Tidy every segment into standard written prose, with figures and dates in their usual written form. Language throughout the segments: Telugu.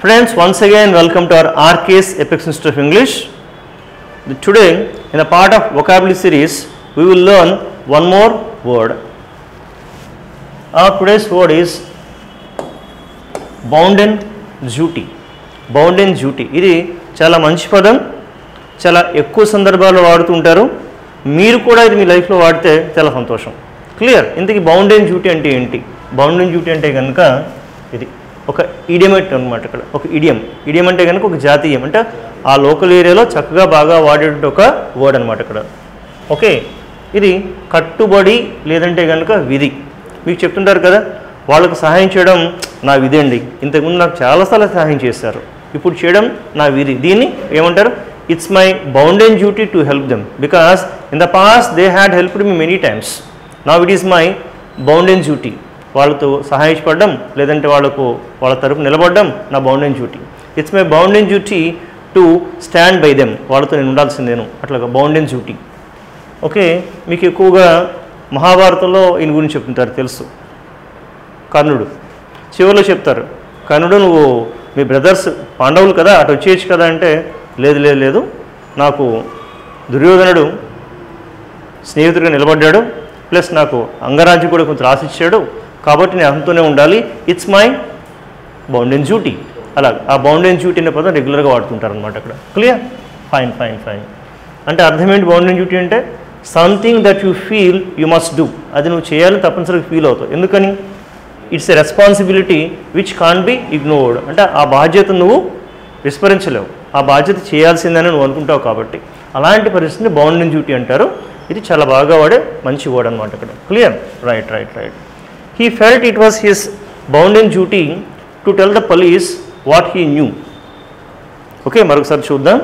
Friends, once again welcome to our RK's Apex Institute of English. Today, in a part of vocabulary series, we will learn one more word. Our today's word is bounden duty. Bounden duty. ఇది చాలా మంచి పదం, చాలా ఎక్కువ సందర్భాల్లో వాడుతుంటారు. మీరు కూడా ఇది మీ లైఫ్లో వాడితే చాలా సంతోషం. క్లియర్? ఇంతకీ బౌండెన్ డ్యూటీ అంటే ఏంటి? బౌండెన్ డ్యూటీ అంటే కనుక ఇది ఒక ఇడియమేట్ అనమాట. ఇక్కడ ఒక ఇడియం అంటే కనుక ఒక జాతీయం, అంటే ఆ లోకల్ ఏరియాలో చక్కగా బాగా వాడేట ఒక వర్డ్ అనమాట ఇక్కడ. ఓకే, ఇది కట్టుబడి లేదంటే కనుక విధి. మీకు చెప్తుంటారు కదా, వాళ్ళకు సహాయం చేయడం నా విధి అండి, ఇంతకుముందు నాకు చాలాసార్లు సహాయం చేశారు, ఇప్పుడు చేయడం నా విధి. దీన్ని ఏమంటారు? It's my bounden duty to help them because in the past they had helped me many times. Now it is my bounden duty. వాళ్ళతో సహాయపడడం లేదంటే వాళ్ళ తరపు నిలబడడం నా bounden duty. It's my bounden duty to stand by them. వాళ్ళతో నేను ఉండాల్సిందేను, అట్లాగా బౌండెన్ డ్యూటీ. ఓకే, మీకు ఎక్కువగా మహాభారతంలో ఈయన గురించి చెప్తుంటారు, తెలుసు, కర్ణుడు. చివరిలో చెప్తారు, కర్ణుడు నువ్వు మీ బ్రదర్స్ పాండవులు కదా, అటు వచ్చేయచ్చు కదా అంటే, లేదు లేదు లేదు, నాకు దుర్యోధనుడు స్నేహితుడిగా నిలబడ్డాడు, ప్లస్ నాకు అంగరాజ్యం కూడా కొంచెం రాసిచ్చాడు, కాబట్టి నేను అంతతోనే ఉండాలి. It's my bounden duty. అలా ఆ బౌండెన్ డ్యూటీ అనే పదం రెగ్యులర్గా వాడుతుంటారు అనమాట అక్కడ. క్లియర్? Fine fine fine. అంటే అర్థం ఏంటి బౌండెన్ డ్యూటీ అంటే? Something that you feel you must do. అది నువ్వు చేయాలని తప్పనిసరిగా ఫీల్ అవుతావు. ఎందుకని? It's a responsibility which can be ignored. అంటే ఆ బాధ్యత నువ్వు విస్మరించలేవు, ఆ బాధ్యత చేయాల్సిందని నువ్వు అనుకుంటావు. కాబట్టి అలాంటి పరిస్థితిని బౌండెన్ డ్యూటీ అంటారు. ఇది చాలా బాగా వాడే మంచి వర్డ్ అనమాట ఇక్కడ. Clear? Right right right. He felt it was his bounden duty to tell the police what he knew. Okay, మరొకసారి చూద్దాం.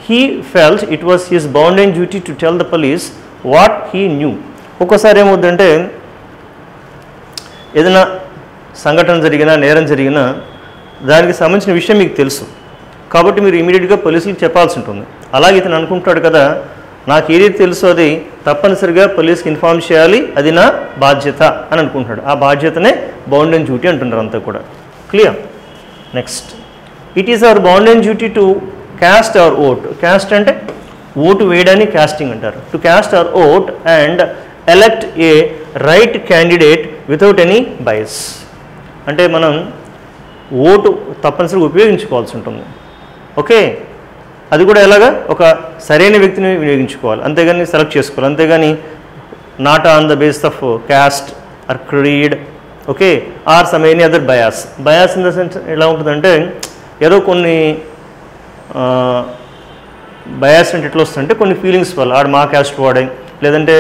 He felt it was his bounden duty to tell the police what he knew. ఒక్కోసారి ఏమవుతుందంటే, ఏదైనా సంఘటన జరిగినా, నేరం జరిగినా, దానికి సంబంధించిన విషయం మీకు తెలుసు, కాబట్టి మీరు ఇమీడియట్గా పోలీసులకు చెప్పాల్సి ఉంటుంది. అలాగే ఇతను అనుకుంటాడు కదా, నాకు ఏదైతే తెలుసో అది తప్పనిసరిగా పోలీస్కి ఇన్ఫార్మ్ చేయాలి, అది నా బాధ్యత అని అనుకుంటాడు. ఆ బాధ్యతనే బౌండెన్ డ్యూటీ అంటున్నారు అంతా కూడా. Clear? Next, it is our bounden duty to cast our vote. Cast అంటే ఓటు వేయడాన్ని క్యాస్టింగ్ అంటారు. To cast our vote and elect a right candidate without any bias. అంటే మనం ఓటు తప్పనిసరిగా ఉపయోగించుకోవాల్సి ఉంటుంది. ఓకే, అది కూడా ఎలాగా? ఒక సరైన వ్యక్తిని వినియోగించుకోవాలి, అంతేగాని సెలెక్ట్ చేసుకోవాలి, అంతేగాని not on the base of caste or creed, okay, or some any other bias. Bias in the sense ఎలా ఉంటుందంటే, ఏదో కొన్ని బయాస్ అంటే ఎట్లా వస్తుందంటే, కొన్ని ఫీలింగ్స్ వల్ల ఆడు మా క్యాస్ట్ వాడే, లేదంటే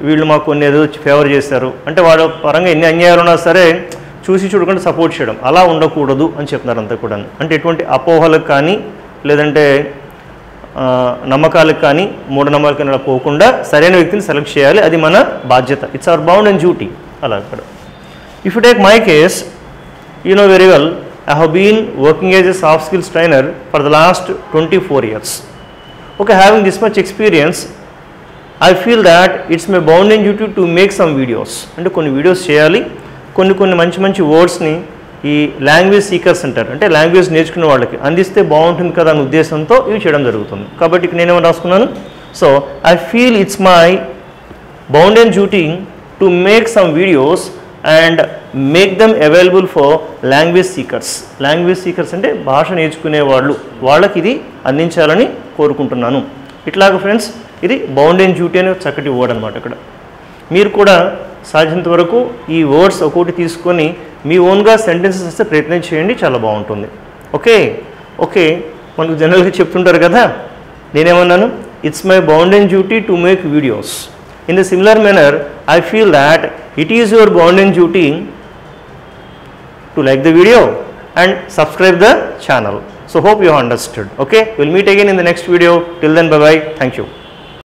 వీళ్ళు మాకు కొన్ని ఏదో ఫేవర్ చేశారు అంటే, వాడు పరంగా ఎన్ని అన్యాయాలు ఉన్నా సరే చూసి చూడకుండా సపోర్ట్ చేయడం, అలా ఉండకూడదు అని చెప్తున్నారు అంతా కూడా. అంటే ఎటువంటి అపోహలకు కానీ లేదంటే నమ్మకాలకు కానీ మూఢనమ్మకాలకు కానీ అలా పోకుండా సరైన వ్యక్తిని సెలెక్ట్ చేయాలి, అది మన బాధ్యత. It's our bounden duty. అలా ఇక్కడ. If you take my case, you know very well, I have been working as a soft skills trainer for the last 24 years. Okay, having this much experience, I feel that it's my bounden duty to make some videos. అంటే కొన్ని వీడియోస్ చేయాలి, కొన్ని మంచి మంచి వర్డ్స్ని ఈ లాంగ్వేజ్ సీకర్స్ అంటారు, అంటే లాంగ్వేజ్ నేర్చుకునే వాళ్ళకి అందిస్తే బాగుంటుంది కదా అనే ఉద్దేశంతో ఇవి చేయడం జరుగుతుంది. కాబట్టి ఇక్కడ నేనేమో రాసుకున్నాను, so I feel it's my bounden duty to make some videos and make them available for language seekers. Language seekers అంటే భాష నేర్చుకునే వాళ్ళు, వాళ్ళకి ఇది అందించాలని కోరుకుంటున్నాను. ఇట్లాగ ఫ్రెండ్స్, ఇది బౌండెన్ డ్యూటీ అనే చక్కటి వర్డ్ అనమాట ఇక్కడ. మీరు కూడా సాధ్యంత వరకు ఈ వర్డ్స్ ఒక్కొక్కటి తీసుకొని మీ ఓన్గా సెంటెన్సెస్ ఇస్తే ప్రయత్నం చేయండి, చాలా బాగుంటుంది. ఓకే ఓకే, మనకు జనరల్గా చెప్తుంటారు కదా, నేనేమన్నాను? It's my bounden duty to make videos. In the similar manner, I feel that it is your bounden duty to like the video and subscribe the channel. So hope you have understood. Okay, we'll meet again in the next video. Till then, bye bye. Thank you.